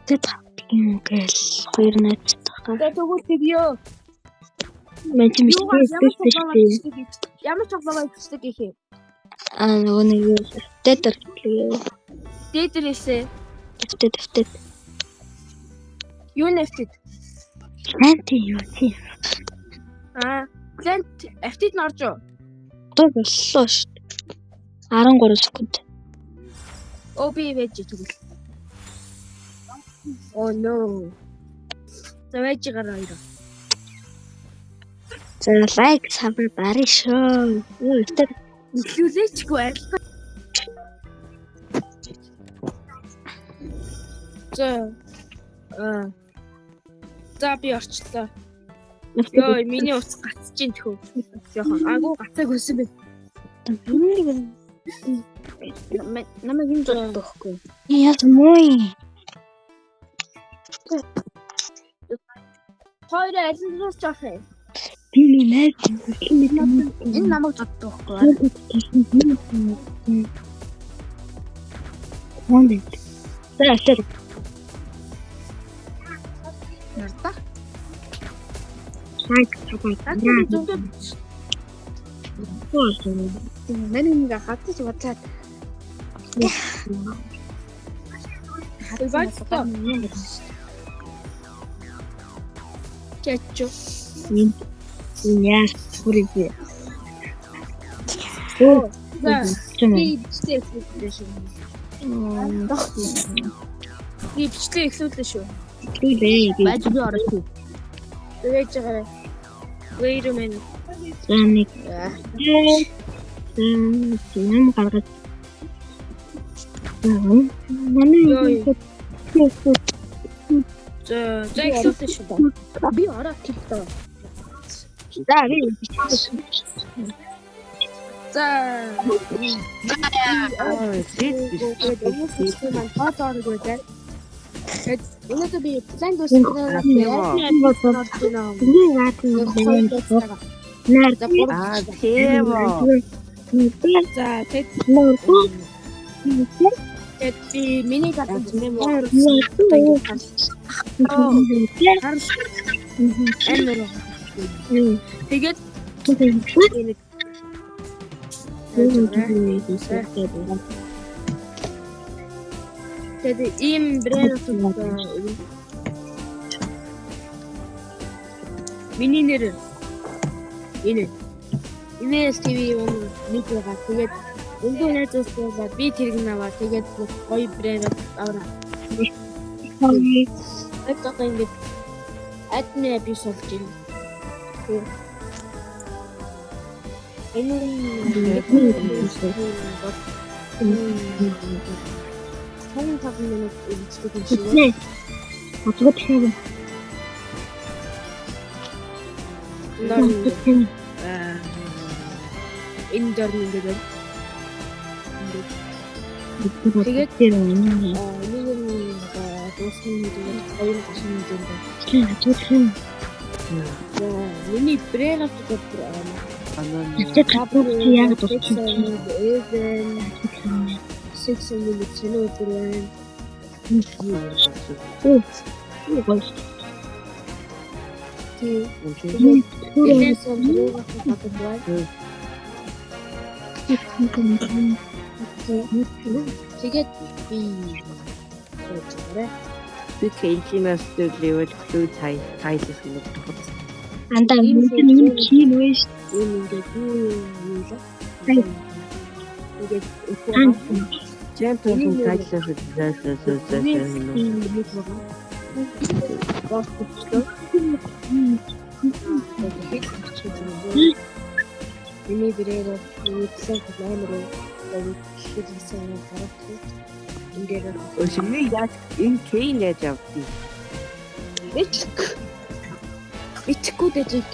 Тэт ингээл хоёр найзтайгаа. Тэгвэл тэгё. Ямар тоглоомоо ихтэй гэх юм. Нөгөө нэг дэдэр гэлээ. Дэдэр эсэ. Тэт. Юу нэвтэд? Анти юу тийм. Плант автид нь орж уу? Боллоо шүү дээ. 13 секунд. Би вэж тэгвэл. Oh no. Завэж гараа ирээ. За лайк сабар барь шүү. Юу ихтэй Илүүлээчгүй байл. За би орчлоо. Йоо, миний утас гацж ин тхөө. Яхан агуу гацааг өсөн бэ. Намайг юм дөрөхгүй. яа мой. Хоёр алинаас жоох юм. Би найз Энэ намайг доддохгүй. Монд. За. Нарта. Сайк сабар. Миний нэг хатаж бодлаа. Хатаж. Чачо. Яа, хүрээ. Би бичлээ эхлүүлээ шүү. Байж би орох. Тэгэж байгаа. Wait a minute. Нэг. Юм гаргаад. Манай За эхлүүлээ шүү. Би ороо хэлээ. За би. За. Өнөөдөр би план дуусгасан. Би миний гадна тэгээд ийм брэнд миний нэр энэ TV нэг байгаа. Тэгээд өндөө найзуулсан би тэрэг наваа. Тэгээд гоё брэнд аваа. Тэгээд ингээд админ биш болж байна. Хань тав минут үлдэх юм шиг байна. Отгод хийв. Энэ дөрмийн гэдэг. Тэгээд тэр юм. Нэг дуусны дээр хоёр гашин юм. Миний брэнд Тэгтээ капур яг дууссан. 6 минут чэнэ өдрөө. Тэгээд би Кейчинаас төлөвлөж тайлах юм байна. Анда юм чинь вэш. Чемпион тайлах Миний брэнд үүсгэн планероо хийсэн харагдав. Ингээд өшмий яг энэ кейн яаж авдгийг ичгүй дэжиг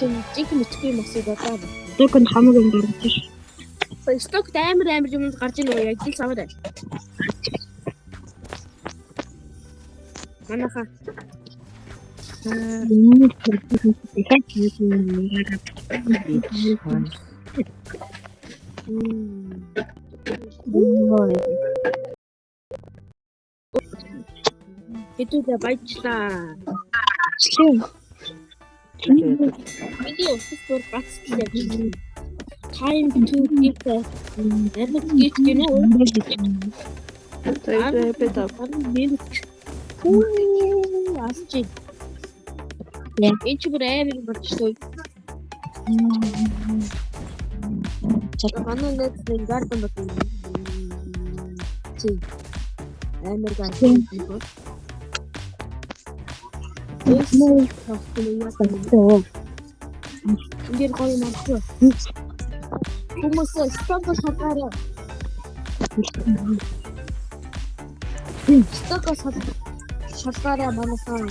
мэдхгүй юм асуу бодоо. Дог нь хамаг юм гарч ш. Сток амар юм гарч ийн үү яг л самаар. Манаха. Хэдүүлээ баяжлаа. Миний өсөж бүр бацлаа. Time to get the get асчи. Энд бүр амар болчихсон. Манай нэг гардан бат. Чи. Амар гардан. Энд гоё мартаа. Хүмүүс стокос хатаараа. Стокос хатаараа манайхаа.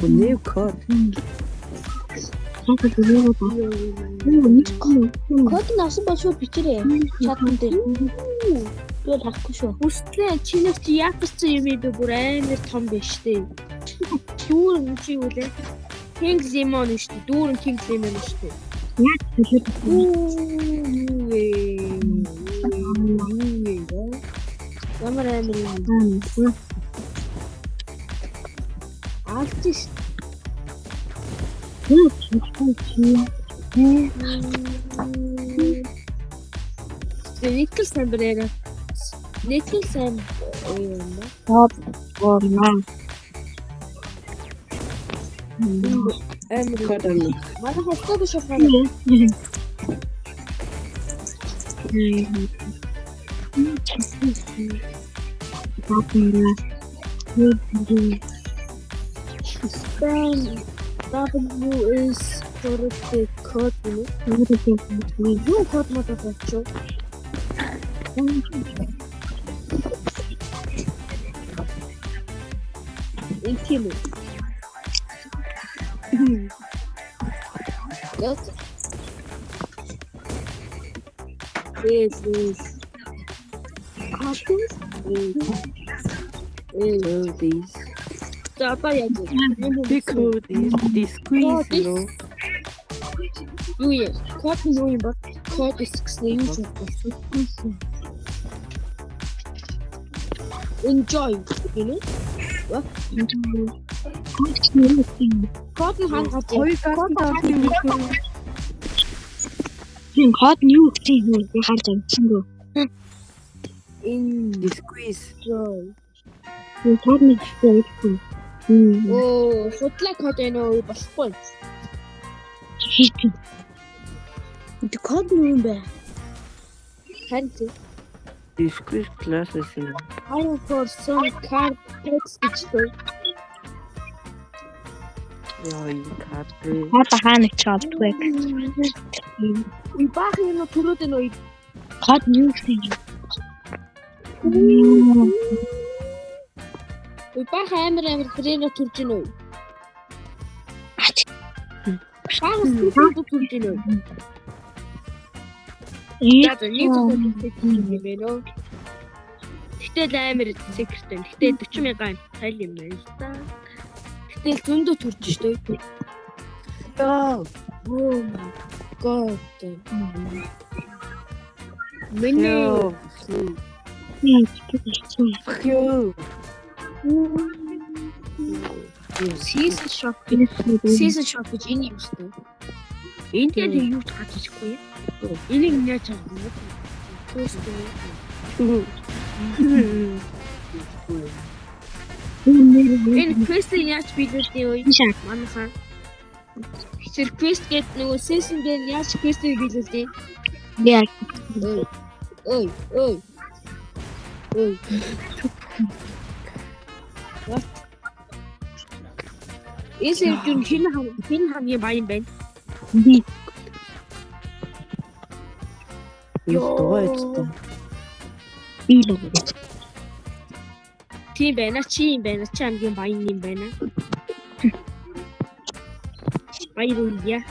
New code. Код насан бошоо бичээрэй. Чатан дээр. Тэгэл харахгүй шүү. Үстлээ чиний чи яатсан юм бэ бүр амар том биш дээ. Дүүрэн чи юу лээ? King Simon шүү дээ. Дүүрэн King Simon шүү дээ. Ямар амар юм. Алтис. Никэлсэн бэрээр. Никэлсэн юм ба. Амар Кодон. манай хостог шофер. W is for the code, you code mo to show. Intimo. Yes. Yes. Cartoons. These. Tapa ya. Because this squeeze, you know. Yes. Code mo yun ba? Code is exclusive. Enjoy, you know? What? Code хан гад. Хоёр гартаа тийм Тийм код нь юу гэх юм бэ? Харж амжсангүй. the squeeze. Тийм код нь хэлсэн. Оо, судлаа код энэ болохгүй. Тэр код нь юу юм бэ? Харин The squeeze classes in. I for some card text гэж. Яа, энэ карт. Код хааныг ч олдгүй. И бах энэ түрүүд энэ Код нь юу гэх юм? и бах амар тренер турж гинөө. Бах түрүүд турж гинөө. Яг нэг юм бэ. Гэтэл амар секретэн. Гэтэл 40 мянган тайл юм байна л да. Гэтэл зөндөө турж штэ. Яа. Oh my god. Миний Хөө. season shop гэж энэ юм шүү дээ. Энд дээр юу ч гарч ирэхгүй юм. Энийг яаж чадах вэ? Энэ quest яаж биелүүлдэг вэ? Манайхаа. Тэр quest гэдэг нөгөө season дээр яаж quest биелүүлдэг? Яа. Ой. What? Эсэр дүн хин хамгийн баян байна. Би Ёо. билүү. Тийм байна. Чи юм байна. Чи хамгийн баян юм байна. Баярлалаа.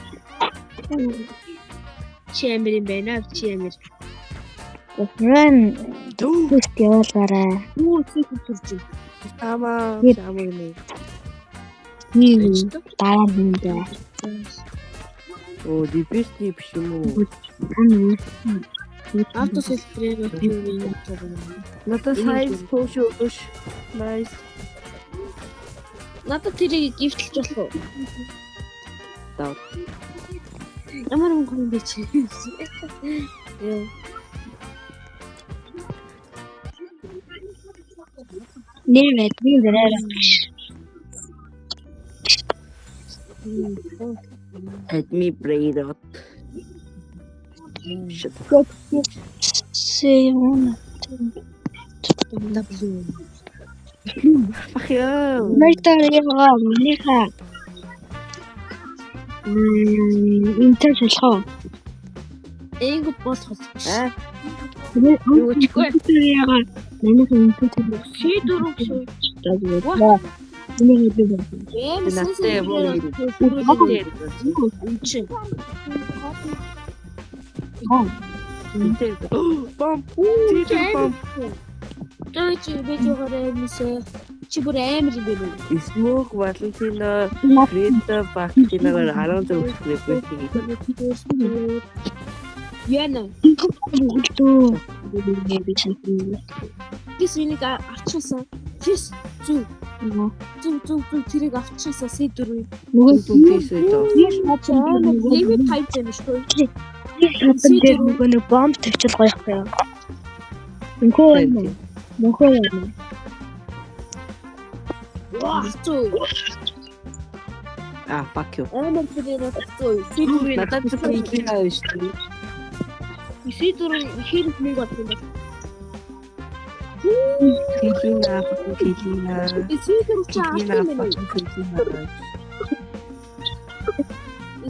Чи амар юм байна. Чи амар. Рэн Дүү. тест явуулаарай. Юу ч турж. Тама. Нет. Самуны. Юу дараа нь бэ? Оо, дипэсти биш юм уу? Автосэл брэйрот юу юм бэ? Надад сайз пуш өгөөш. Nice. Надад тэрийг гифтэлж болох уу? Даа. Ямар хүн бэ чи? Яа. Нэмээд би зэрэг. Admi Braidot. Shit. Сэвэн. W. Fuck you. Мартаа яагаа минийхаа. Интер шалхаа. Энгүүд болох. Аа. Юу чигүй. Яагаа минийхаа интер Шийдвэр шүү. шалхаа. Миний хэлээ. Надтай Ямар чи. Бом. Тир бом. Чи видеогоор юмсаа чи бүр амар юм бэ? Smoke Valentina Rita Valentina 14 хэвээр. Яна. Бүгдөө би чинь. Кисвиник авчихсан. Кис зүг. Зүг тэрийг авчихсан сэдвэр. Бүгдээсээ доо. Лимит хайцсан шүү. Тэр нөгөө бомб тавьчихл гоёх юм. Мөнхөө юм. Ваа зүг. Ah, fuck you. Амар тэрээр зүг. Сэдвэр. Надад зөвхөн iki хааш шүү. Сэдвэр хэрэг нэг байна. Kilina. Сэдвэр чи авсан юм уу?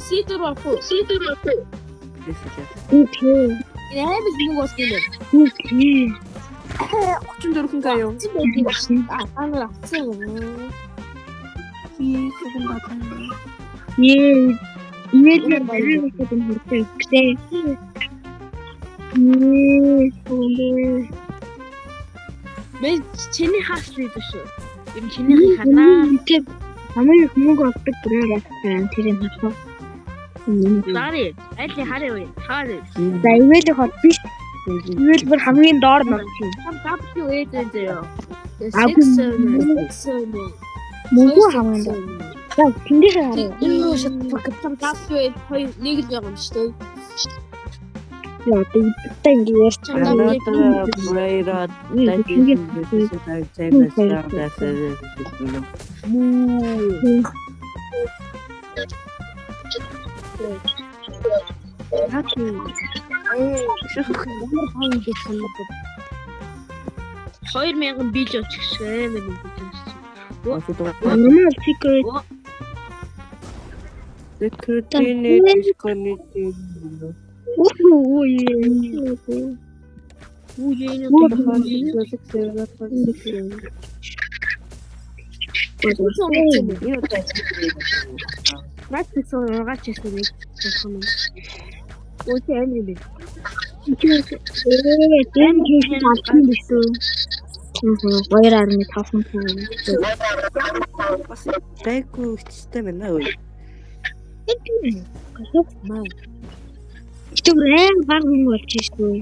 Сэдвэр авах. Үгүй. Амар нэг болсон юм. Үгүй. 34 каяа. Ангар авсан юм. Ийм барилгын хүртэл ихтэй. Мен чиний хаас лээ шүү. Юм чиний ханаа. Тэг хамгийн хүмүүг авдаг гэрээ байна. Тэрийг хасаа. Дари, айли хараа уу? Хараа. За ивэл хот биш. Ивэл бүр хамгийн доор нь. Сам W ээж заяа. Мөнгө хамгийн доор. За тэндээ хараа. Энэ шат сам W хоёр нэг л байгаа юм шүү дээ. Яа тэгтээ ингэ ярьж Another Braidot that is the same as that. Ямар гэж санагдав. 2000 бижо ч гэх амар юм гэж. Нормал secret. Secretary disconnected. Үгүй Нацсан угаач гэсэн нэг юм. Үгүй амар юм. тийм хийх авсан гэсэн. 2.5 төгрөг. Бас байггүй хэвчтэй байна уу? Тэгвэл баг хүн болж шүү.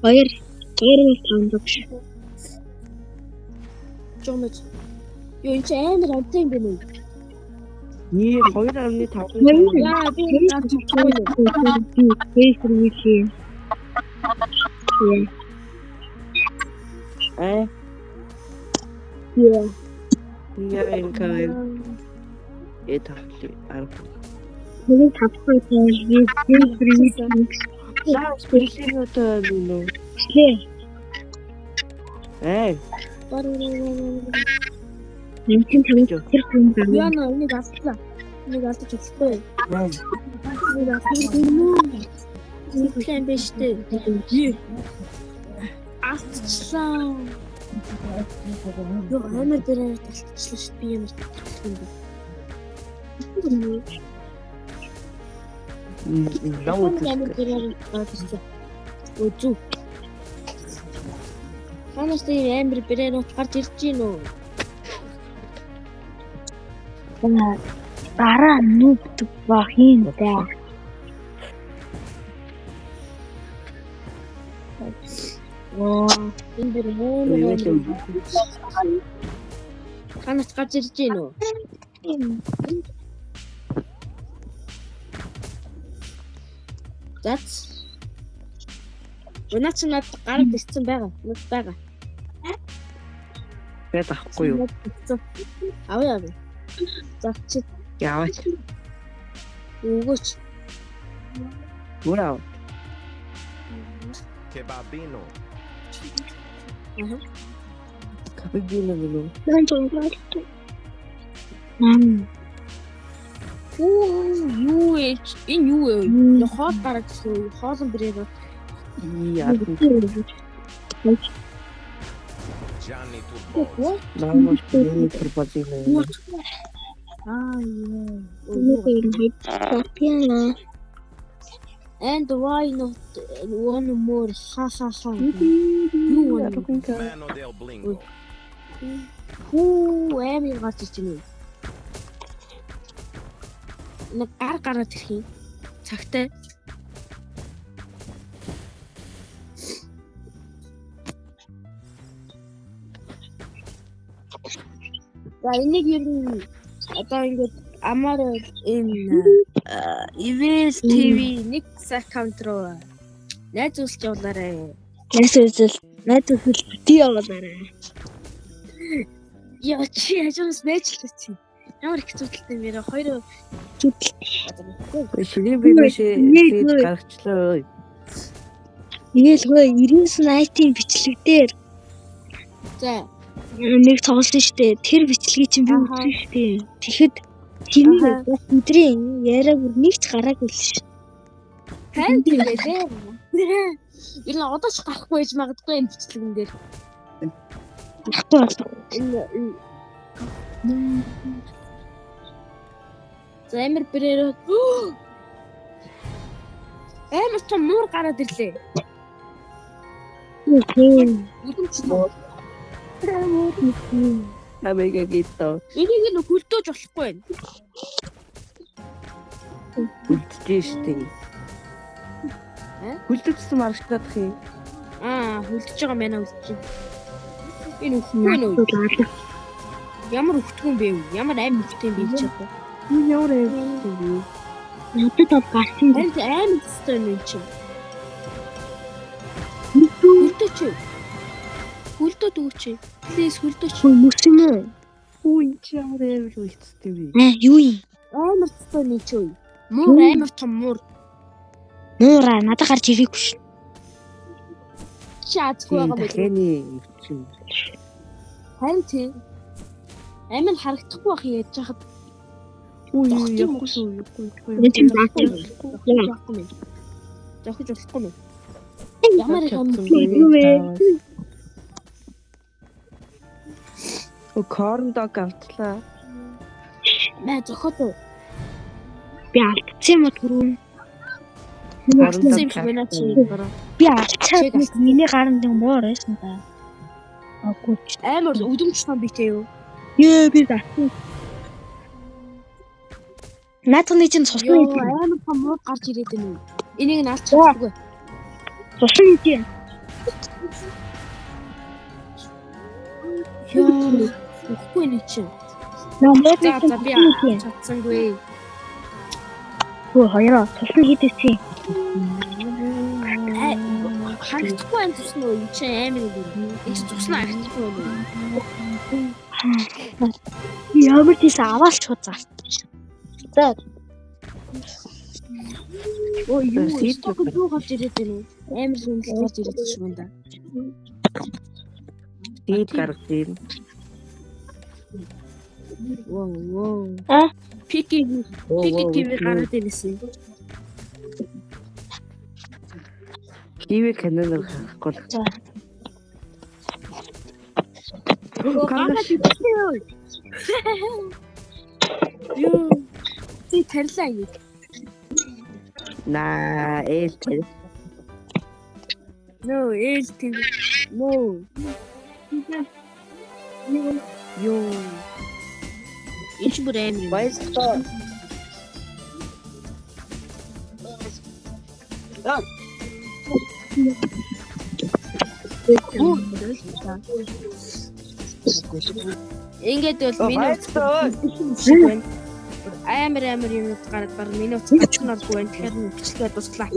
2.5 төгрөг. Жомж. Юу энэ амар амтай юм бэ нэ? Нээ 2.5. Яа би наач чихгүй. Facebook. Eh? Yeah. Yeah, in kind. Это арк. Нэг тавтай Facebook. Да, специалното ну. Eh. Нэмтэн тавьж тэр хүн байна. Яна энийг авчлаа. Энийг алдаж өгөхгүй. Энийг авчих юм. План биш дээ. Автчлаа. Юу амар дээрээ талтчлаа шүү. Би ямар талтчих юм бэ? Ямар дээрээ талтчлаа. Үзүү. Манайс тийм амар бэрээр гарч ирж гин үү? Дараа нүгдэг бах юм да. энэ бүр ханаас гарч ирж гин үү? That's Өнөөч надад гараад ирсэн байгаа. Нүд байгаа. Тэгээд авахгүй юу? Авъя. Завч Яваач. өгөөч. Вау. Kebabino. Капигино юу? Нан зонглоо. Юу ээ? Энэ юу вэ? Хоол гараад ирсэн. Хоолн бэрээ. Яа. Gianni Turbo. Наамаш миний турбазина. Piano. And why not one more? Ha ha ha. Mano del Blingo. Эми гарч ирж байна. Нэг гараад ирэх юм. Цагтай. За энийг ер нь одоо ингээд амар энэ EVS TV нэг аккаунт руу найзуулж явуулаарай. Найдвар бити явуулаарай. Яа чи яжс мэйчлээ. Ямар их зүтэлтэй юм бэ? Хоёр Ширийн бибишээ гаргачлаа. Игээл 99 IT бичлэг дээр за нэг тоглосон штэ. Тэр бичлэгийг чинь би үзсэн штэ. Тэгэхэд тийм өдрийн яриа бүр нэг ч гараагүй л ш. тань тэгээд ер нь одоо ч гарахгүй байж магадгүй энэ бичлэгэн дээр. Гарахгүй бол. За амир бэрээр амар ч муур гараад ирлээ. Амига гитто. Энийг нь хөлдөөж болохгүй байна. Үлдчихтэй. Хүлдэгдсэн маргачлах юм. Хөлдөж байгаа мэнэ үлдчих. Энэ үхгүй нөө. Ямар үхтгүн бэ? Ямар аим үхтэй юм бэ ч яг. Энэ ямар юм. Надад бол гарсан. Энд аим үхтэй юм чи. Хөлдөөч. Хөлдөөд өгч. Please хөлдөөч. Мөсөн үү? Үгүй ямар юм үлдчихтэй би. Юу юм? Амар цэцтэй нэг ч үе. Муур амар том муур. Муура надад гарч ирээгүй ш. Чаадгүй байгаа байх. Тэний Харин тийм. Амин харагдахгүй байх яаж яхад. үгүй явахгүй шүү. Энэ чинь заахгүй. Жохож болохгүй юм. Ямар юм бэ? Корндог автлаа. мэ зохоод Би алдсан юм уу түрүү? Алдсан юм шиг байна чи. Би алдчихад миний гаранд нэг муур байсан да. Агуу. Амар өдөмч сан битэй юу? Ее би алдсан. Наадхны чинь цусны Амар том муур гарч ирээд байна уу? Энийг нь алж чадахгүй. цусны тийм. Яа. Үхгүй нэг чи. Намайг За би чадсангүй. Хөө хоёроо цусны хийдээсэй. Харагдахгүй юм гэсэн үү? Чи амар юм. Их цуснаа харагдахгүй юм. Ямар тийш аваалч хуудаа. За. Оо юу юу гарч ирээд байна уу? Амар хүнлэл гарч ирээд шиг байна да. Дээд гаргав. Воо. А? Пики TV гараад ирсэн. Киви канал гарахгүй. За. Гараад ирсэн. Юу? Ти тарилаа юу? На ээлтэй. No, TV. No. Юу. Ич бүрэн. Баярлалаа. Ингээд бол минут амар юмуд гараад баг минут гарчихнаргүй байна. Тэгэхээр бичлэгээ дуслаа.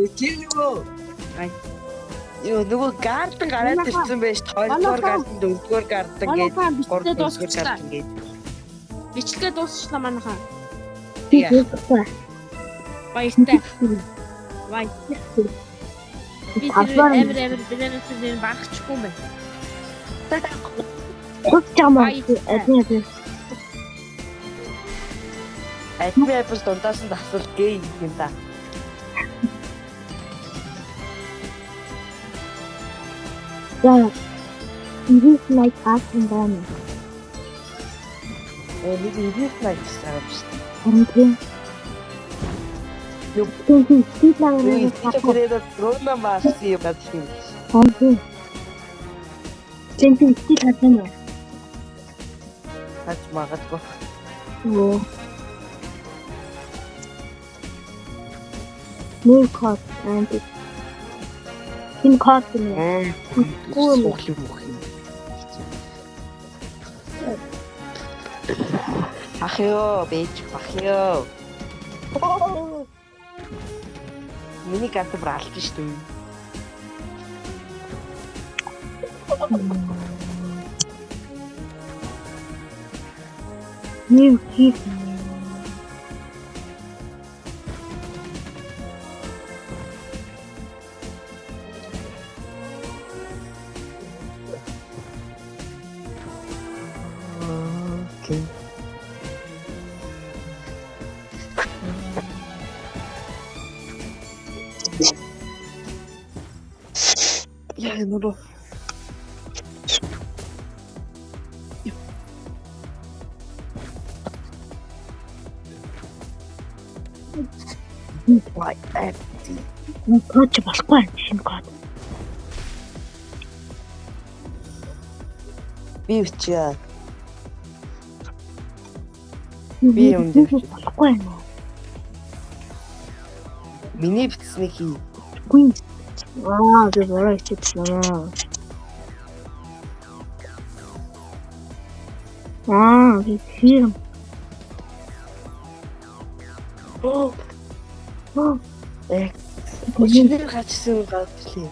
Юу нөгөө гарден гараад ирсэн байж 2-р гарден 4-р гарден гээд 3-р гарден гээд Бичлэгээ дуусчлаа манайхаа. Баярлалаа. Баяртай. Бай. Би амар бинэнэсээр багчихгүй юм байна. Хот чамаа эднэ. Адмиэпс дундаас нь асуул гей юм да. Yeah. It is like us and them. Нэг ирэх нэг гэсэн шүү дээ. Харин Юу тийм тэгээд дрона маси юм байна. Хонхи. Тэнцэн стил хатна. Хач магадгүй. Оо. New card and in card нэ. Ахё, бич, ахё. Миний карт бралж шүү дээ. New key. Окей. Я не могу. Why empty? Код болохгүй шинэ код. Би үчээ. Би юм дээр. Болохгүй юм. Миний бичснийг хий. Гүн. Би бороо хийчихсэн. Би фильм. Өчигдөр хачсан гадлаа.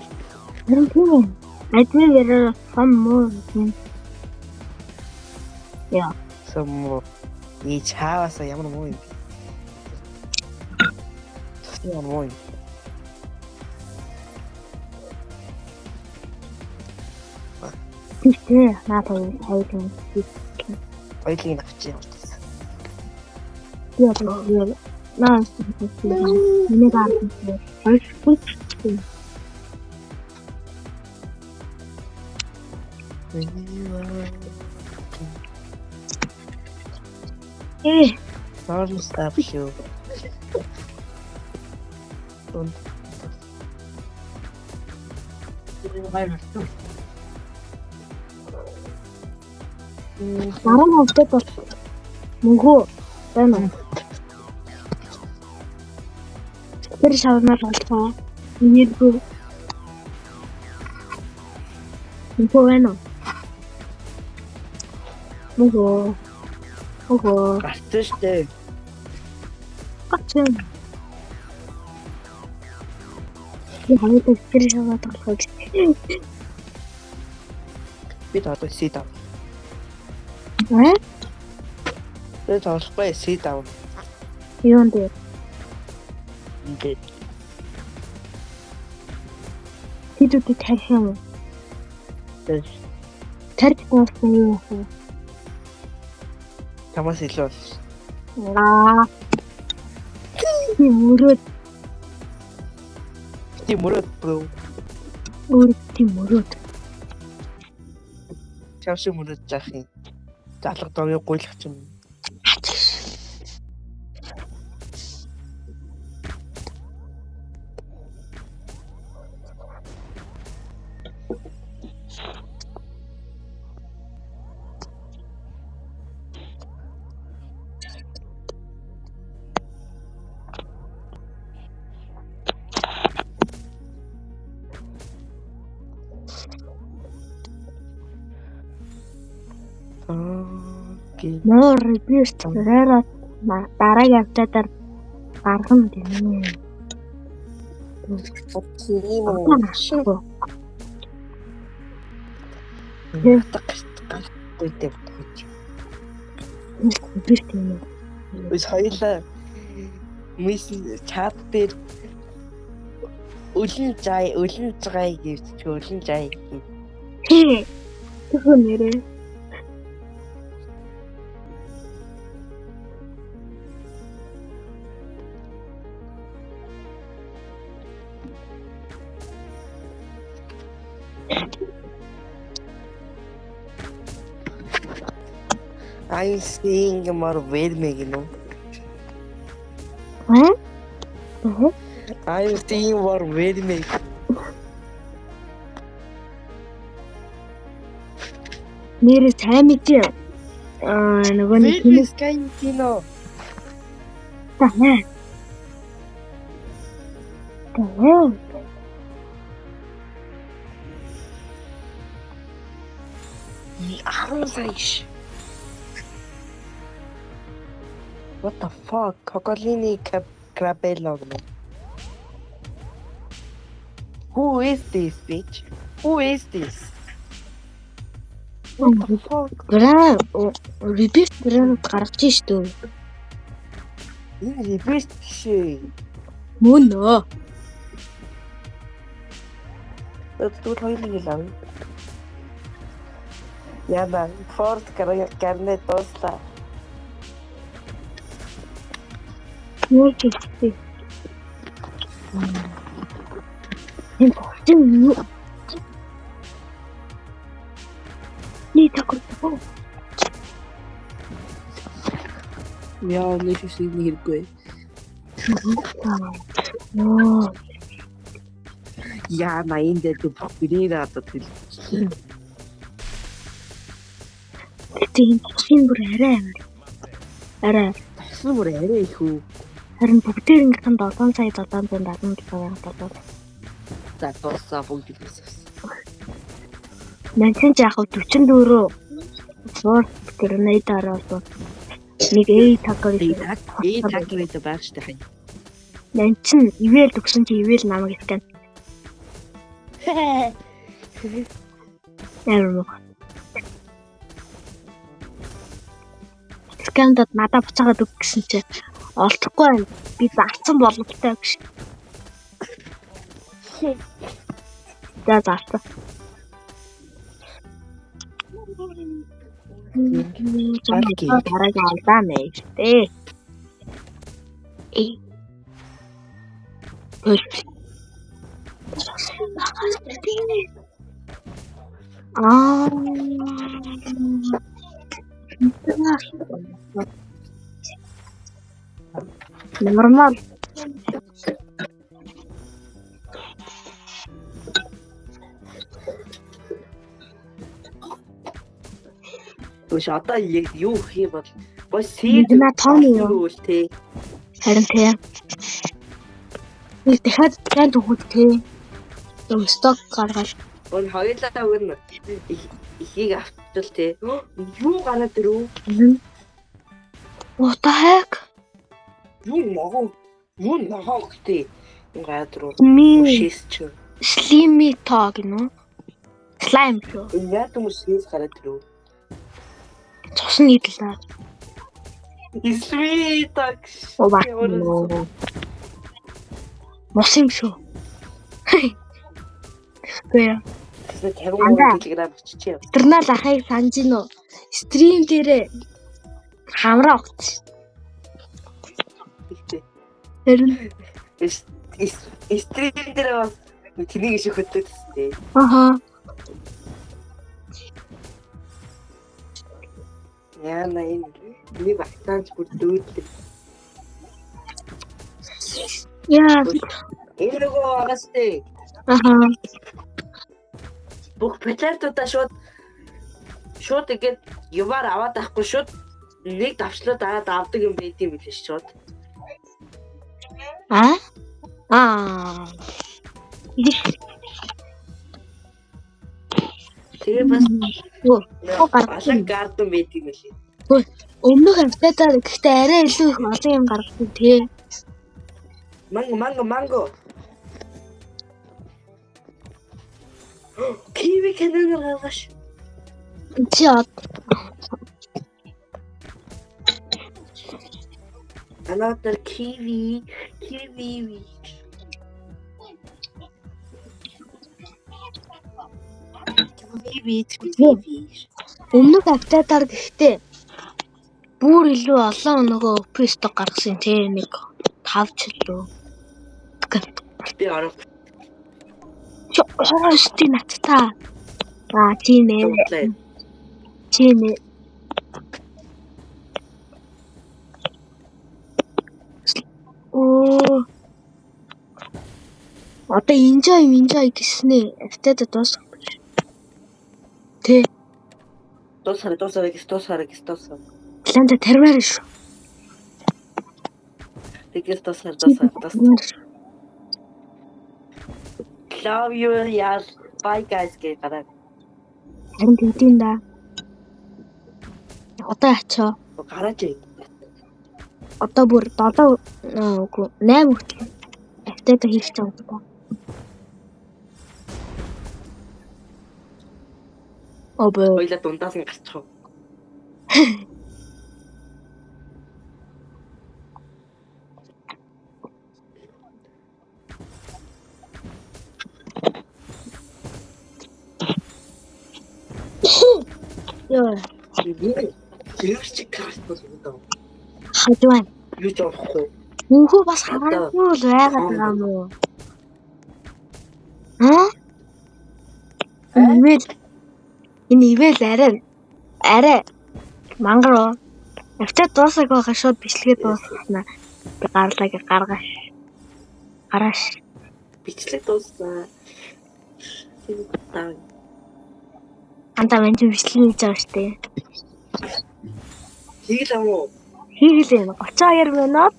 Харин тийм. Адмигээр сан муу юм. Яа. Само и чааваса ямар муу юм. Ямар муу юм. Тийш наатаа хайгын. Ойлын авчи. Яа. Наа. Миний гарсан. Айхгүй. Sorry, stop you. Don't. Дараа нь өдөрт бол мөнгөө байна. Тэр шавнаар болтоо. Инээргүй. Мөнгөө байна. Мөнгөө. Гартай штэ. Ачаа. Яагаад тэр шавнаар толгой. Би таатай сидав. Э? Тэр толгой сидав. Юунд дээр? Ингээд. Тэдүүд тарих юм уу? Тарих болсон юм уу? Тамаас илүү. Мөрөд бро. Мөрөд. Чавш мөрөд жахын. Залга дорыг гуйлах чинь. Окей. Муу репист райраа дараагийн апдейтаар гаргана гэнэ. Тийм үү. Гүйтэй бодож. Би тийм үү. Ус хоёлаа мессеж чат дээр үлэн жай гэж үлэн жай. Тэр нэрээ. I'm seeing more Wedmig, you know. I'm seeing more Wedmig. Нэрээ сайн мэдээ. Нөгөө нэг Wedmig Kino. таа. Arrozaish. What the fuck? Coccolini Crabello. Who is this bitch? Who is this? What the fuck? Репист гаргаж штүү. Энэ bitch шээ. Мөн нөө. Тут хоёулаа лав. Яна, Ford карне тосла. Юу ч ихтэй. Энэ хожим юу? Ни такой. Яа, нэг шиг хэрэггүй. Нөө. Яна энэ дээр бүрээ атад. Тийм чинь бүр арай. Тассан бүр арай их үү. Харин бүгдээр ингэсэн 7,777,000 За тусаа бүгд хэлсэн. Манчин ч яг 44 зур гранатаар бол нэг таг Такрээд байх штэ хань. Манчин ивэл өгсөн чи ивэл намайг скан. Яруу. Скандад надад буцаагаад өг гэсэн чи олдохгүй байна. Би зарцсан боловтой гэж. За зарцсан. Дараагийн алдаа нэ штэ. Нормал. Үгүй одоо юу хийх бол бос сээд на том юу тий. Харин тий. Нэг дахиад ганд өгөх тий. Сток гаргаад. Өн хоёулаа өгнө. Ихийг авчвал тий. Юу гараад ирв? What the heck? Юу ногоо тий. Гараад ирв. Шисч. Slimy tog нөө. Slime шүү. Яг юм шис гараад ирв. Цусны идэлээ. Sweet так. Мос юм шүү. Тэгвэл Telegram биччихээ. Тэрнал ахыг санаж гин үү? Стрим дээрээ хамраа огт. Тэр стрим дээр тэнийг шиг хөтөлсөн. Аха. Яна энэ багтааж бүр дүүдлээ. Яа. Энэ нөгөө агастай. Аха. Бүх печатуудаа шууд ингээд юваар аваад авахгүй шууд нэг давчлуу дараад авдаг юм байт юм билээ шууд. Тэгээ бас гаргасан. гарден байдаг юм лээ. Өмнөх амттай гэхдээ арай илүү их олон юм гаргасан тий. Манго. Киви канон гаргаш. Чи Another kiwi. өмнөх амттайгаар гэхдээ бүр илүү олон нөгөө опрестог гаргасан тий нэг 5 ч лөө. Би арав. Шоошти натта. Тийм ээ. Оо. Одоо enjoy гэснээ автад дуусах. Тэ. Дуусараа. Ланда термэр шүү. Тэгээс дуусар. Love you яар. Bye guys гээ гараа. Харин тийм да. Одоо ачаа. Гараач. Одоо бүр 7 үгүй 8 хүртэл автад хийх гэж байгаа. Обе. Хоёлаа дундаас нь гарчих уу? Яа. Тэрч карт бол үнэтэй. Хажуун. Юу ч авахгүй. Үгүй бас хараагүй л байгаад байгаа юм уу? Энэ арай мангар автад дуусах байгаа шууд бичлэгээ дуусна. Би гаргааш. Бичлэг дуусна. Таа. Антаа мэн бичлэг хийж байгаа штэ. Хийлээ мó. Хийлээ 32 минут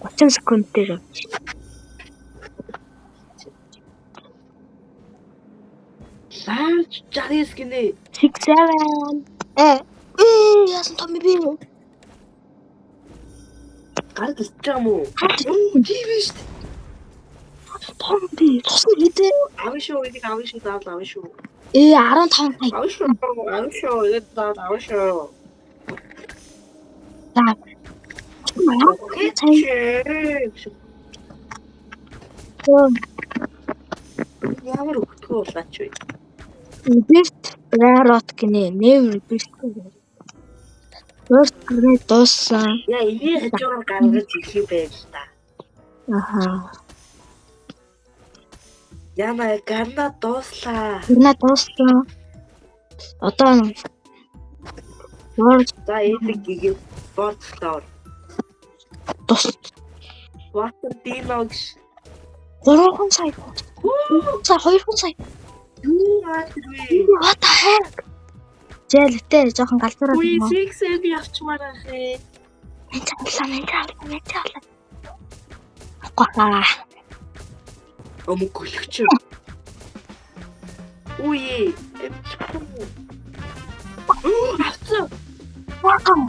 30 секунд дээр. Жарис гинэ. 6-7. Яасан том би. Гард ирчихэм үү? Тийм шүү. Том би. Тусна хийдэ. Аваа шүү. 15 сая. Аваа шүү. Аваа шүү. За. Ямар өгтгөө болооч вэ? Бэрт рарот гинэ. Never бэрт. First grade дууссан. Яа, энийг хажуугаар гаргаж ирэх байл та. Аха. Яна гарна дууслаа. Одоо За энийг гигээ борцлоо. тус Ватер диногш. 3 сая. 2 сая. Юу аахгүй. What the heck? Зээлтэй жоохон галзуураад Үгүй юм. 6 би авчмаар ахээ. Мен чаалаа. Гоо. Омог гөлөгч. Үгүй. Авцаа. Вау.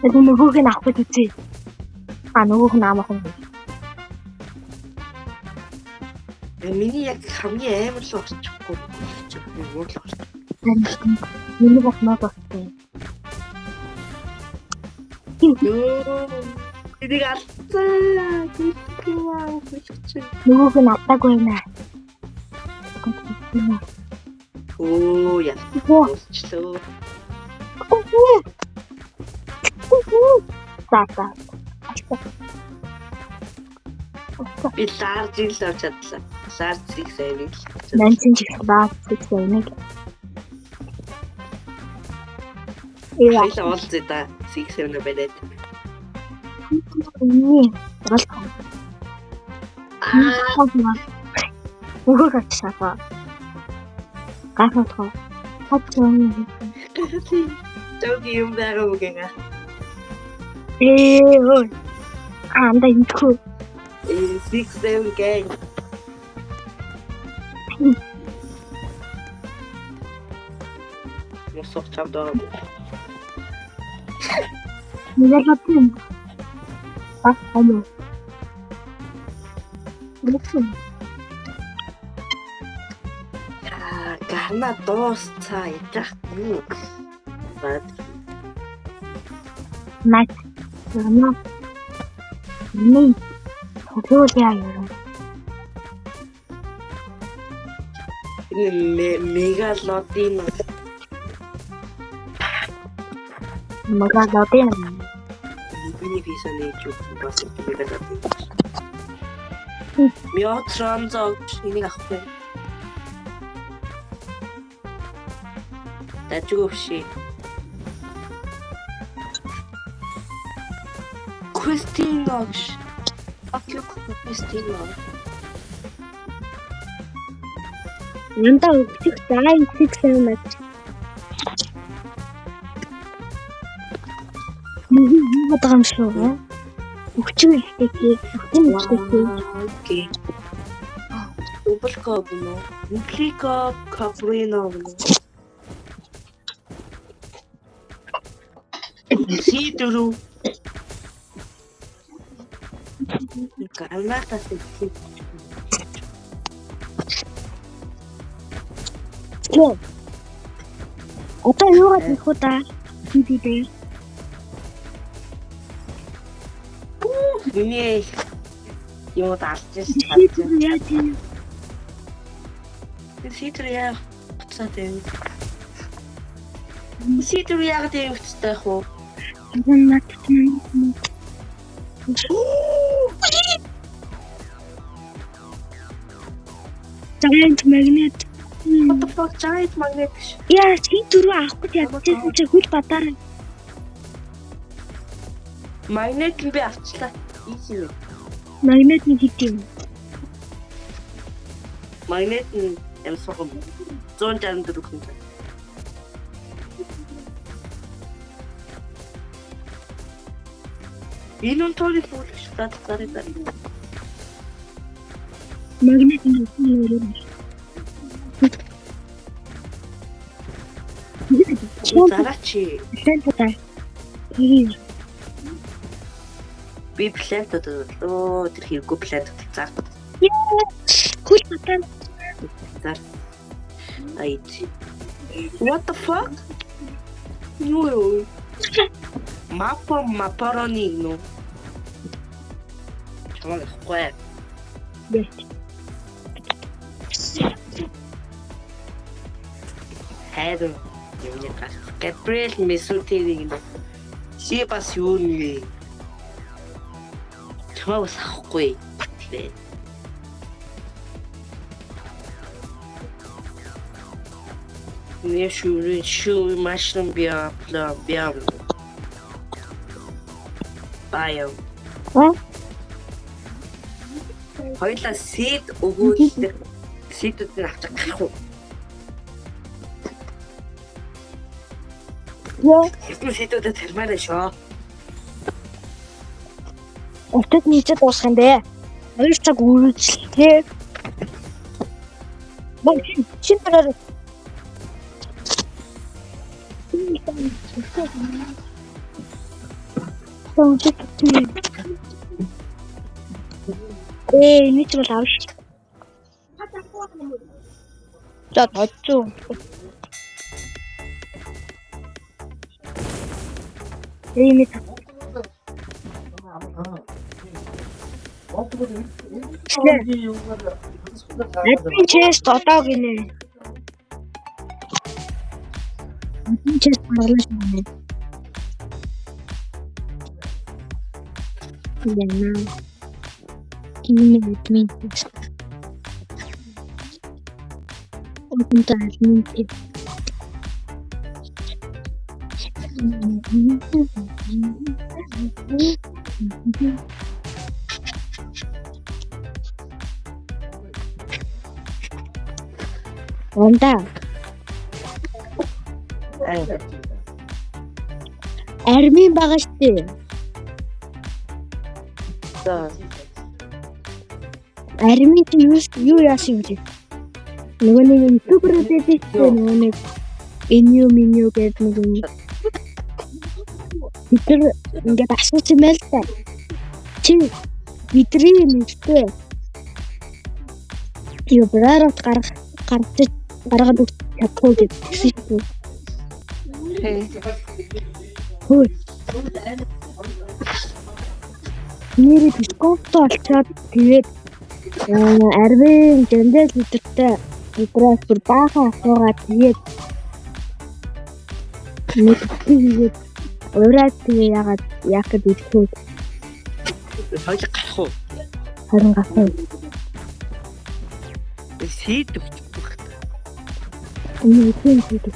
Энэ нөгөөг нь авах гэж үзье. Нөгөөх нь амах юм. Миний яг хамгийн амар л орчихгүй. Юу л орчих. Миний бохноо болсон. Энийг алцаа. Гүйлгүү гүйлгч. Нөгөөх нь автаагүй байна. Оо яа. Оо. Уучлаа. Тата. Би ларж ил авч чадлаа. Ларж 6 сая. Нанчин чих ларж 6 сая нэг. Хоёлаа олзъя да. 6 сая байна. Болтой. Нөгөөх авчихсаа. Гахах. Хатсан. Жог юм байгаа үгээ. Ой. Анда инхүү. 6 7 gang. Мосох чамдаа. Нэлээд баг амуу. Мөсөн. Гарна дуусцаа ядах. Бат. Найт. Ямаа. Нэг. Хөгөө яа. Мегалодин. Магалодин. Миний визаны YouTube бас мегалодин. Мётрон зог энийг авахгүй. Дажгүйши. Кристиногш. Ахлах Кристиног. Нанда өгчих дай 6 мат. Нэг бодгом шүү. Өгчих ихтэй. Окей. Ублко гэнэ. Ублико каприно гэнэ. Сидүрү. Галната сэтгий. Одоо юу гэх вэ та? Хийдээ. Миний юу дaalж Яа тийм. Сидүрү яа цаатай. Сидүрү яа гэдэг үстэй хөө. Нат. Giant magnet. What the fuck giant magnet? Яа, чи дөрөв авах гэж ядчихсан чи хөл бадаар. Магнит би авчлаа. Easy. Магнит нэг хийм. Магнит нь ямсаг 164 хүн. Энэ нь толи фулш татсарай. Магнит нэг хийм. Зарачи. Сэнтата. Би плантад оо тэр хэрэггүй плантад зар. Хөл бадаар. Зар. Айти. What the fuck? Юу. Мапарони ну. Чамаг хгүй. Yes. Хайр юм яа. Gabriel Mesutering. Си бас юу нэ. Чамаг сахгүй. Не шуу машин биа. Баяа. Хоёлаа сид өгүүлдэг. Сидүүд нь авчих гарах уу? Яа, Хэвтэн сидүүдэд тэрмээрээ шоо. өтөд нийцэд дуусах юм бэ? 2 цаг үргэлжлэе. Бог шинээр нэг ч бол авш. За тоцоо. Эймэ. Эдгээр чест одоо гинэ. Эдгээр чест марлаш байна. Яна. Кинемэт минт. Онтаа минт. Онда. Армийн байгаа штэ. За. Армийн юу яасан юм бэ? Нөгөө нэг ютубер дэдэж нөгөө нэг Меню гэдэг нэг юм. Бид нар ингээд асууж юм байл та. Чи бидний нэгтэй юу брарот гаргаад чадахгүй гэсэн. Хөөе. Нэр дискорд олцоод тэгээд арвин дэндэл өдөртөө бидрээс бүр баахан асуугаад тэгээд тэгээд ураад тэгээ яах гээд идэхгүй. Хоёул гарах уу? Харин гасаа. Сэд өгч бүх. Энэ үгүй гэдэг.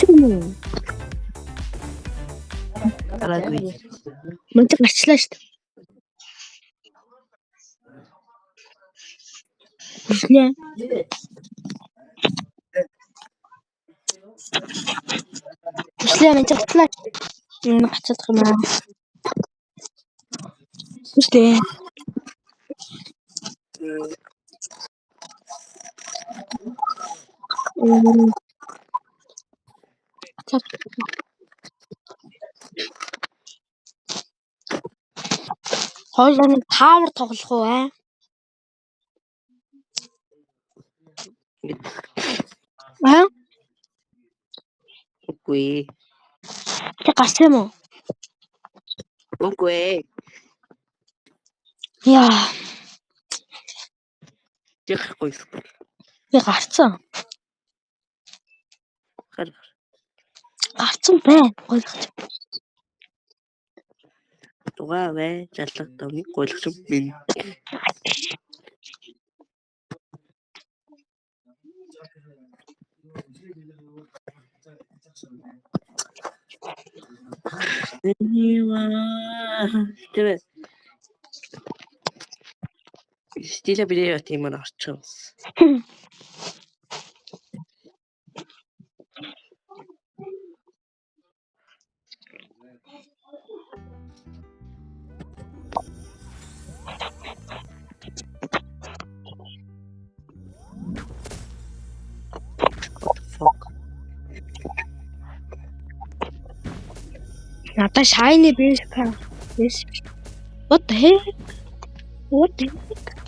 Тэгмээ. Араагүй. Мөнч гарчлаа шүү дээ. Үснэ. Үслээ мэнч гарчлаа. Энэ гацчих юм аа. Үстэй. Хоолны таавар тоглох уу аа? Аа? Үгүй. Чи гарсан юм уу? Үгүй. Яа, Тэгэхгүй. би гарсан. Гар. Гарсан байна. Гойлгоч. Тугаа вэ? Жаллаг томны гойлгоч минь. Тэгээ. Стиля бирээ тийм орчихсон. Надаа shiny base car. Yes. What the heck? What the heck?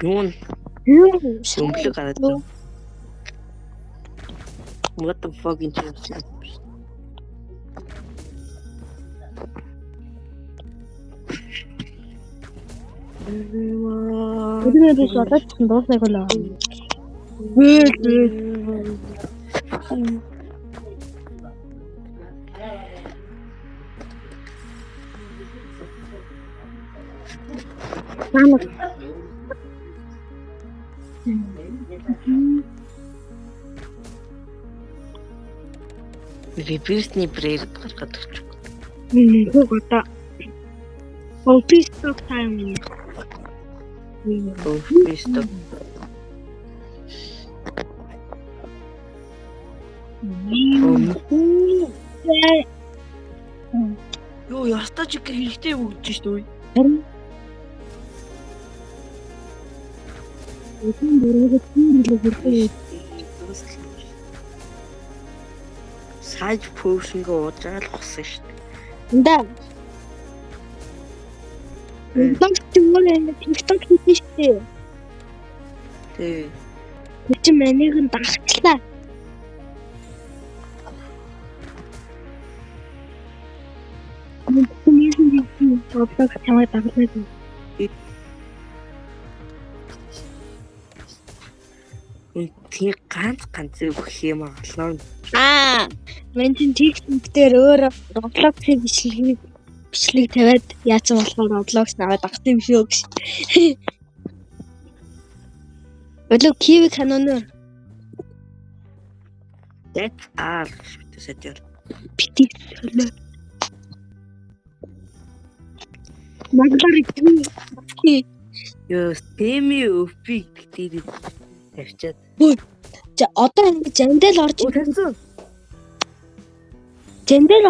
Юун Юу? өмлөг гараад. What the fuck in Chelsea? Бидний бис одоо ч дуусна гоо. Реверсний брейд гаргаад өгч. Гоо. Office talk time. Оффисток. Ёо, ястаа ч хэрэгтэй өгч шүү дээ. Харин энэ дөрөвд тиймлэг хэрэгтэй. Сайж поушинг уужаал госон шүү дээ. Эндээ. TikTok хийсэн шүү дээ. Тэг. Чи манайг нь дагчлаа. Миний бодлого чамайг даглаад. Тийм ганц өгөх юм аглаа. Мен TikTok дээр өөр Roblox-ийн бичлэг тавиад яасан болохоор Roblox наваад дагсан юм шүү гэж. Өглөө Kiwi каноноор That's all шүтсэжэр. битээ солио. Маглаар Ёо, теми өфи гэдэг тавьчаад. за одоо ингэ жандал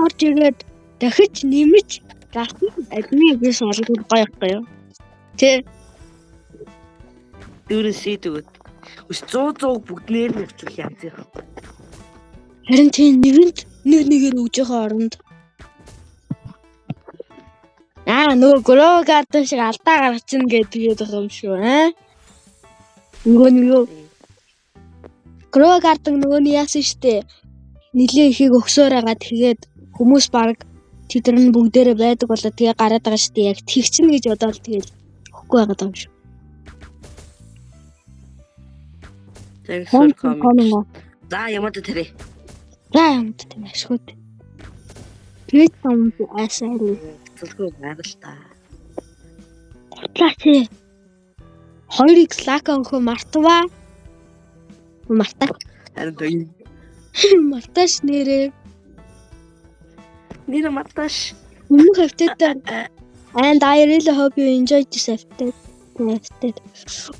орж ирээд дахиж нэмэж гарсан админ бис олгох гоё байхгүй юу? Тэ Дөрөс ийдгүүд. Өс 100 бүгднээр нь өчл янз юм. Харин тийм нэгээр өгж байгаа оронд нөгөө Grow Garden шиг алдаа гарчихна гэдэг юм шүү аа. Нөгөө Grow Garden нөгөөний яасан штэ. Нилийн ихийг өгсөөр байгаа тэгээд хүмүүс баг тэдэр нь бүгдээрээ байдаг болоо тэгээ гараад байгаа штэ. Яг тэгчин гэж бодоод тэгээд өгөхгүй байгаа юм шүү. Thanks for coming. За ямад тэрэ. За юмд тийм ашгүй. Тэгээд юм асаал. Цэлгүй байна л та. Гутлаач. 2x лака өнгө мартва. Марта. Харин дөө. Марташ нэрээ. Нэр маташ. Өмнөх хавтад and I really hope you enjoyed this episode.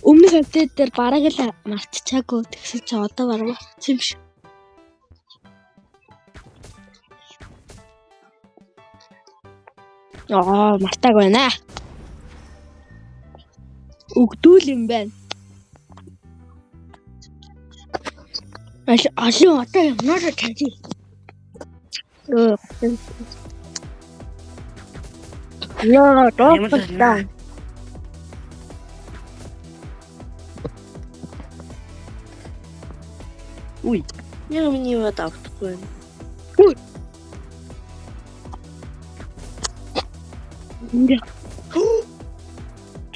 Өмнөх хавтад дээр бараг л мартчихаагүй тэгсэн чи одоо бараг юм шиг. Мартаг байна. Өгдүүл юм байна. Алуу одоо ямар таji. Яа, тоопта. Ui, я миний вот автохгүй.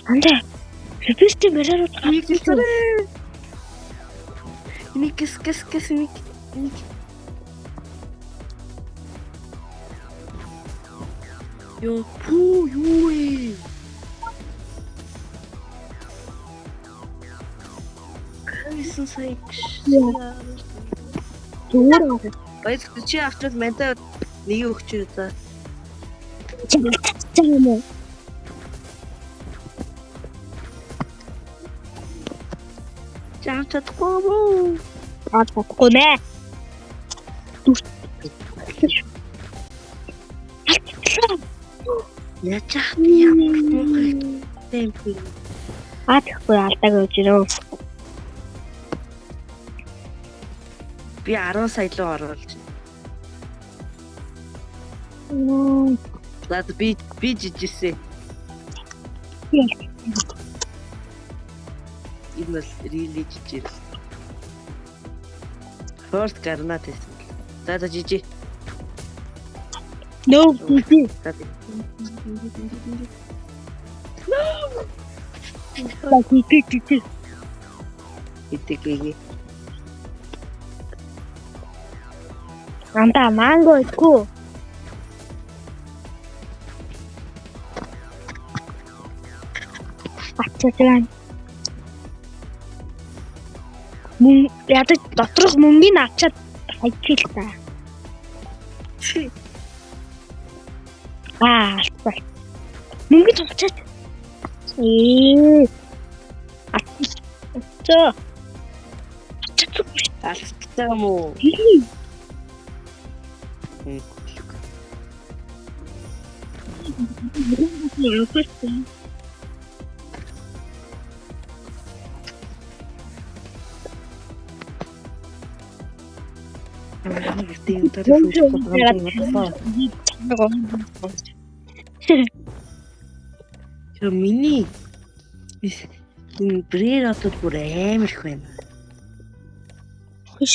Анда. Репести мэрээр Ник кис ник. Yo, ui. Кайсан сайкш. зүгээр Баяр чи авчвал мэнтэй нэг өгч за. юм уу? Чам чадахгүй. Атахгүй нэ. Яачаа яах темпи. Атахгүй алдаг гэж ирөө. Би 10 сая руу оруулж. Лад би жижигсэн. Энэ л really жижиг. First гарнаа тест. За жижиг. No, гүти. Итгэе. Анда манго ихгүй. Ачаач. Ядаж доторх мөнгөний авчаад хайчих л та. Алцаа. Мөнгө авчаад. Ачаа. Алцаа мó. Yo миний энэ брээр отод бүр амар их байна. Хөөш.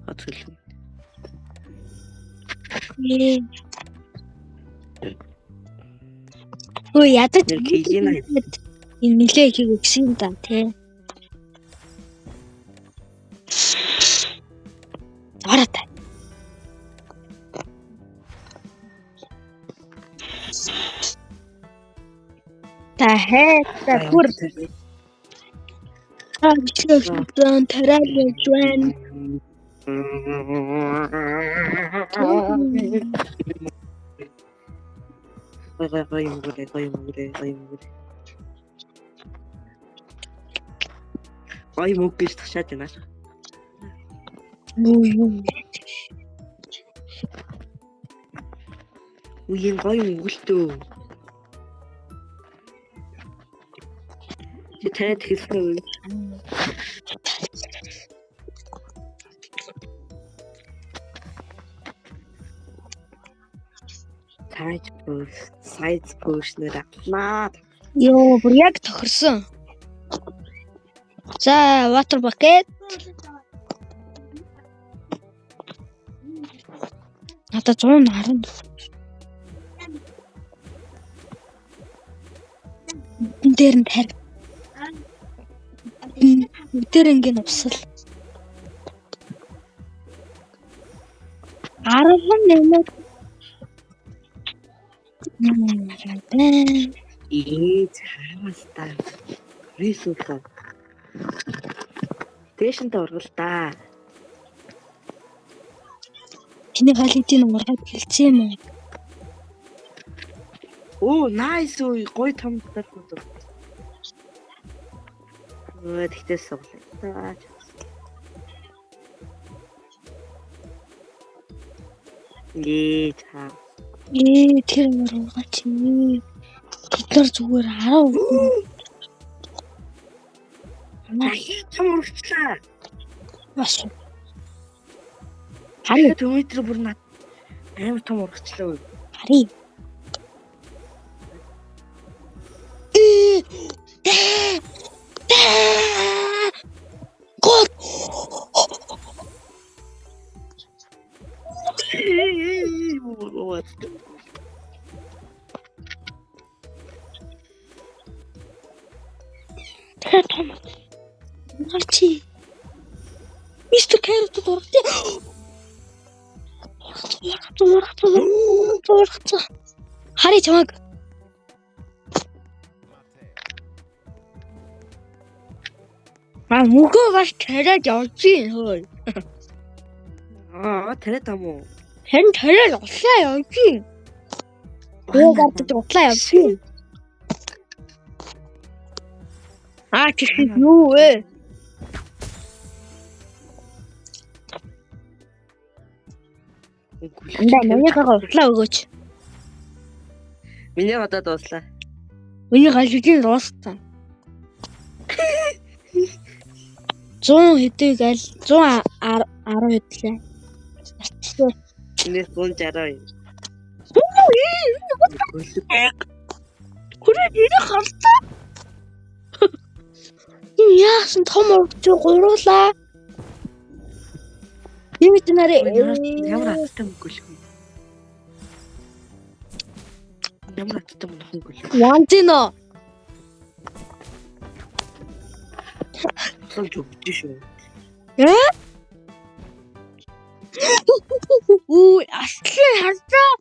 Хацгүй. Өө ядаж Кийна. энэ нилээ их өгсөн та тий. Арата. Та бүр аачлаа тараад явж байна. Ой мөнгөж ташаад байна. Үеийн гоё мөнгөлтөө. Чи таниад хэлсэн үү? Сайз пүүшнэр авнаа. Йоо, бүр яг тохирсон. За, water bucket. Надад 110. Энд дээр нь тарь. Өдөр ингээд усал. 18. Цаавас та. Рисулаа. Дэшэнтэй ургал та. Чиний галидын ургаад хэлсэн юм уу? Оо, nice уу. Гой том талбар. Тэгтээ суглаа. Цаа. Тэр ургаа чи. Бид нар зүгээр 10 Нахи том урагчлаа. бас. Харин төмөтөр бүр над амар том урагчлаа. Хари. Гол. Марчи. Мистер Кэрот дуртай. Хари чамаг. Мөгөө бас тариад явж юм хөөе. Тариад юм уу? Хэн тариад утлаа явж юм. Юу гадаг утлаа явж юм. Чи юу вэ? Эндээ манийхаа утлаа өгөөч. Миний гадаад дуслаа. Миний галжийн дууссан. 100 хэдийг аль 110 хэдлээ. Энийг 160. Хүрээ нэрээ халтаа. Яасан том урагч гуруулаа. Юу ч нарэ ямар аттай мөнгө л. Ямар аттай мөнгө л. Янзино. Солж өгч шүү. Үу, аслын халтаа.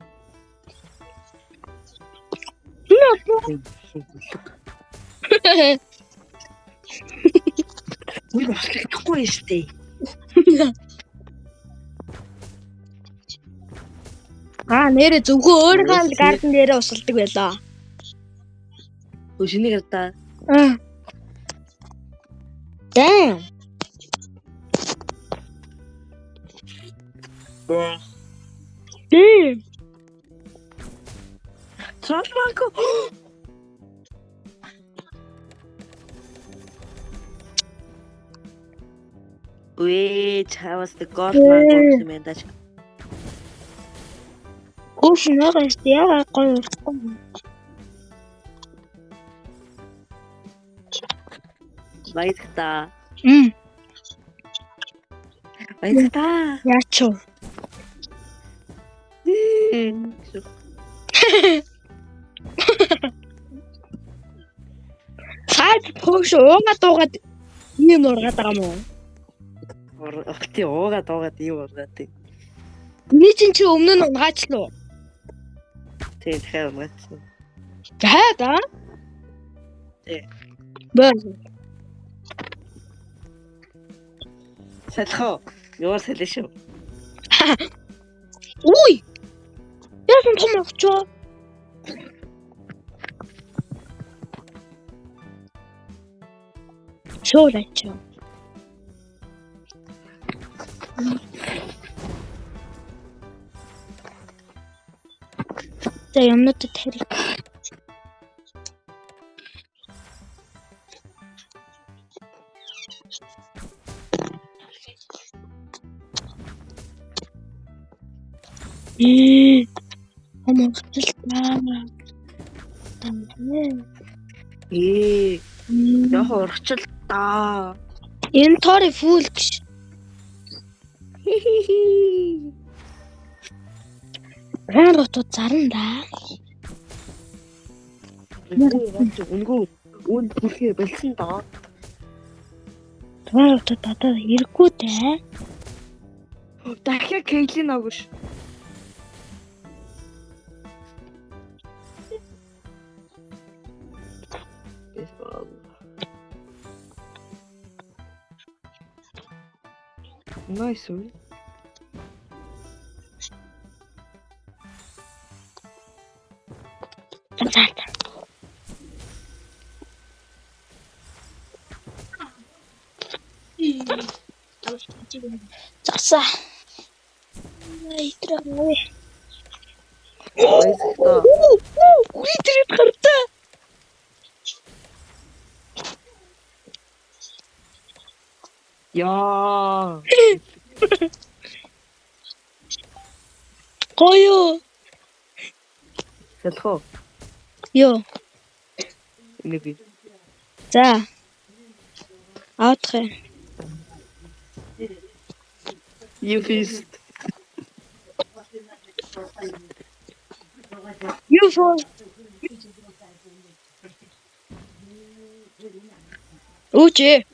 Үгүй болохгүй штэ. Нэрээ зөвхөн өөрийнхөө гарден дээрээ усалдаг байлаа. Шинийг та. Damn. Damn. Троллманко. Чавас the godman юм даа. Гүшнээс яа гоё. Баяртай. Баяртай. Яачуу. Сайд пөөш уугаад ийм ургаад байгаа мó. Огти уугаад ийм ургаад. Миний чи өмнө нь унгаачлуу. Тийм тэгэхээр унгаачлаа. Захаад аа? Тий. Бэр. Салхоо. Ямар салхи шүү. Ой. Яасан том очоо. Шоолаач. За юмнууд тарих. Яг урагчл та. Inventory full гэж. Ротууд зарна да. Үнгүү үн бүрхээ болсон доо. Ротууд одоо хэрэггүй дээ. Дахиад Кейлин агш. Nice. Засаа. Итрээ. Үгүй гартаа. Яа. Гоё. Салхоо. Ёо. Нэг. За. Аутхэ. You feast. You for. Үчи.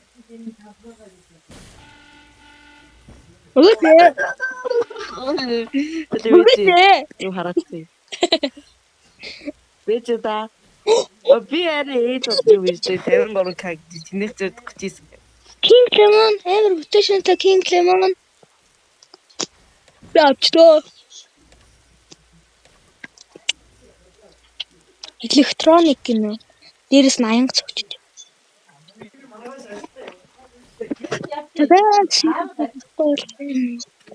Үчи. Юу харахгүй. Бэжэда. Би арай ээж юу гэж 53 кг тэнийх зөв гүчээсэн. King Lemon, ever rotationтай King Lemon. Бачто. Электроник гинэ. Дээрээс нь аянг цогчд. Тэгээд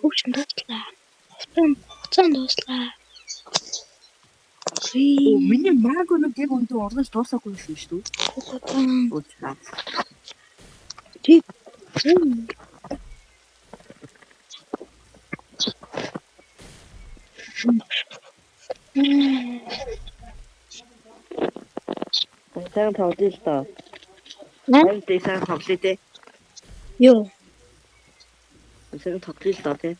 хөвчөн дуслаа. Хуцаан дуслаа. Миний маг нэг яг өнтө оргож дуусаагүй шүү дээ. Уучлаа. Тип. Сайн тоглоё л доо. Наа. Сайн тоглоё те. Юу? Сайн тоглоё л доо те.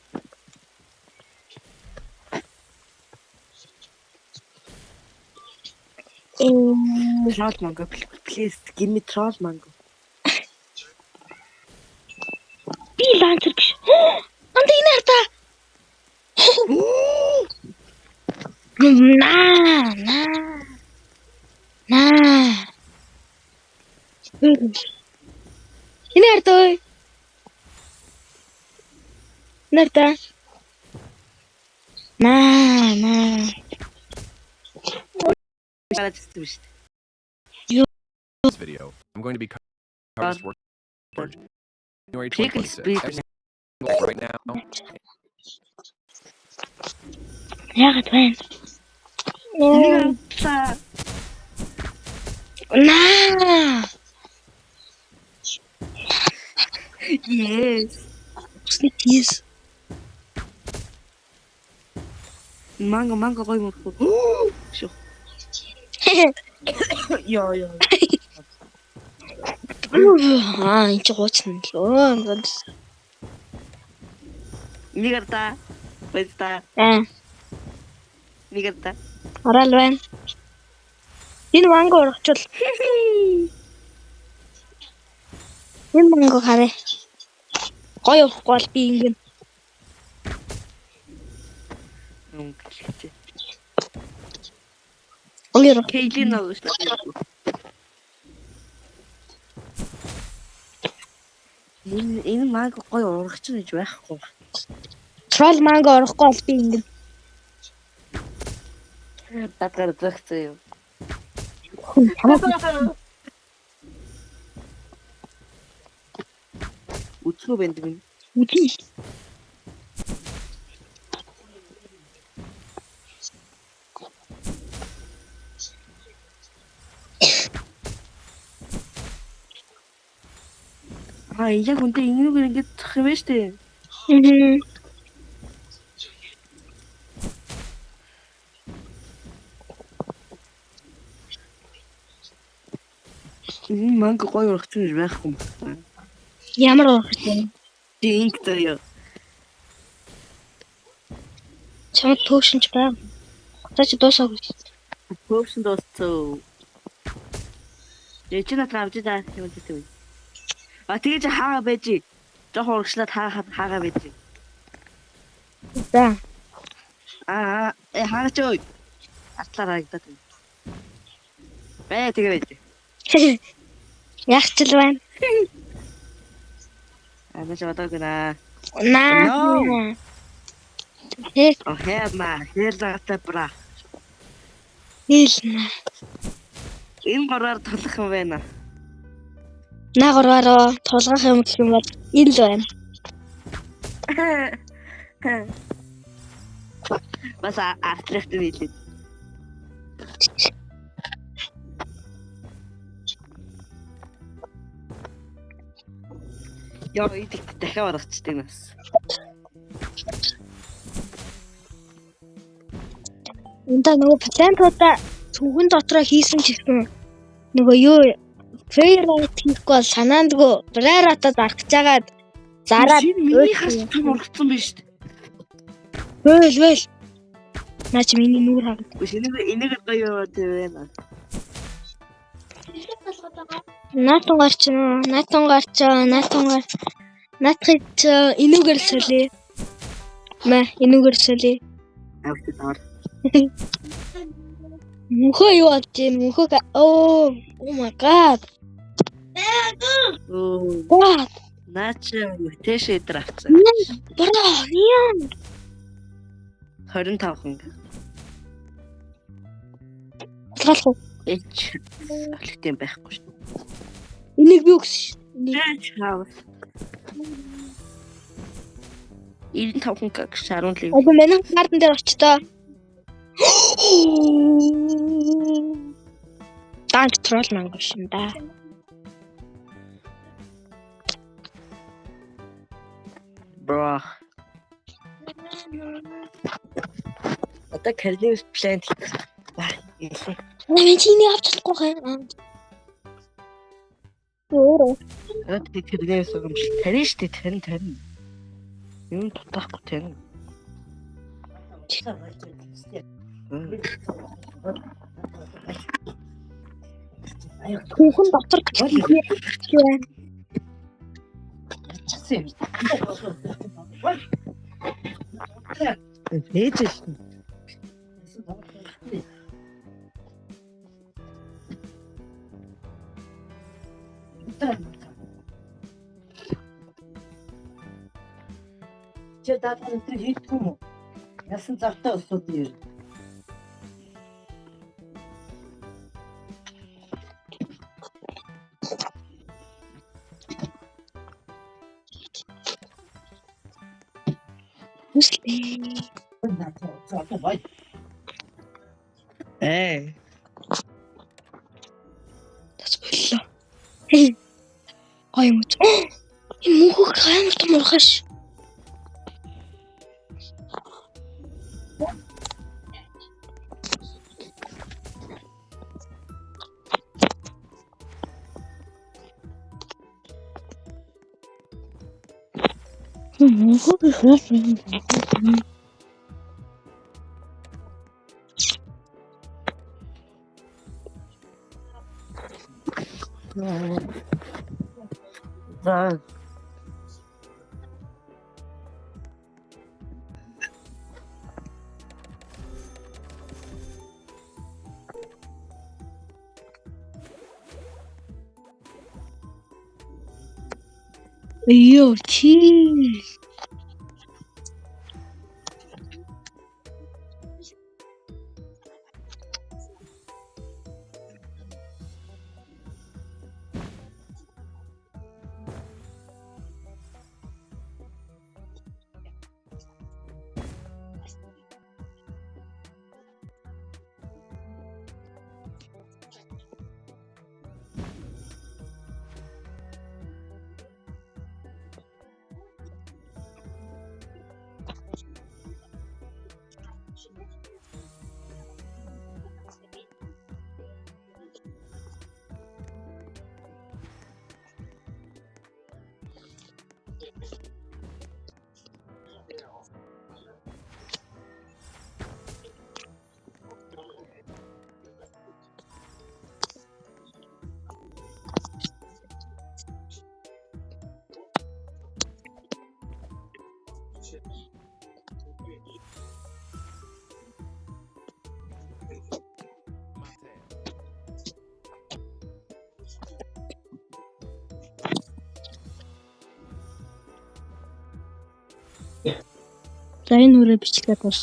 Troll mango, please give me troll mango. Би ланцер гэж. Анд энэ харта. Наа. Энэ харта ой. Нарта. Наа. This video, I'm going to be covering sports January 2026. Right now. Яагаад вэ? Наа. Yes. Yes. Манго гой мөрхөө. Шо. Яа. Энэ ч гуйцна лөө. Нигэрта. Бэста. Нигэрта. Орол байна. Энэ манго урагчвал. Энэ манго харъя. Гоё урахгүй бол би ингэн. Онгор Кейлин авч. Энэ манго гоё урагч гэж байхгүй. Troll mango орохгүй бол би ингэн. Татгар зөгцөө юу. Үчнүү бэндэг юм. Үгүй. Яг үнтэй ингэнүүгээр ингэж зах юм байна штэ. Манг гоё урагч юм байхгүй юм. Ямар урагч вэ? Динг таяа. Чамд төвшинч байг. Цааш дуусаагүй. Хөөсөн дуусцоо. Ячна тавж даа юм дээ. Тэгэж хаагаа байж. Жохоо урагшлаад хаагаа байж. За. Хаагач ой. Атлаараа гэдэг. Тэгээд. Ягчл байна. Амш одоо гэнэ. Наа. Хээлээ бра. Хэлнэ. Энэ гороор толох юм байна. Наагаараа толгох юм гэх юм бол ил байна. Бас артлахт нийлээ. Яа, идэх дахиад орчихдаг нас. Унда нөгөө плантуудаа цүгэн дотроо хийсэн ч гэсэн нөгөө юу фейрайт хийхгүй бол санаандгүй брайратад аргачаагаад зараад миний хас том ургацсан биш үү? Вэл. Наач миний нүур хаг. Энийг гоё байна. Наатан гарч энүүгээр солиё. Энүүгээр солиё. Автаар. Мөнхөө юу болж байна? Мөнхөө oh my god. What? Наач тэшээ драгцсан. Бара, яа. 25 хүн. Талах. Эч олигтэй байхгүй шүү. Энийг би өгсөн шүү. Наач хаа. 95 хүн гэж харуун л. Ого манай гарден дээр очтоо. Данч трол мангав шин да. Бра. Одоо калибс плант. Нэмээ чиний авч чадахгүй хаа. Юу? Тэгээд тэрнээс юм шиг тарина штэ тарина. Юм дутаахгүй тарина. Хүүхэн дотор байна. Ээжээс. Чи даатан тэр хийдгүй юм уу? Ясан завтай өсөд юм. Tas боллоо. Гоё мөч. Энэ мөнхөг амар том ургаш. Мөнхөг хөөс. За. Ёо чи. За энэ үрээ бичлээд бас.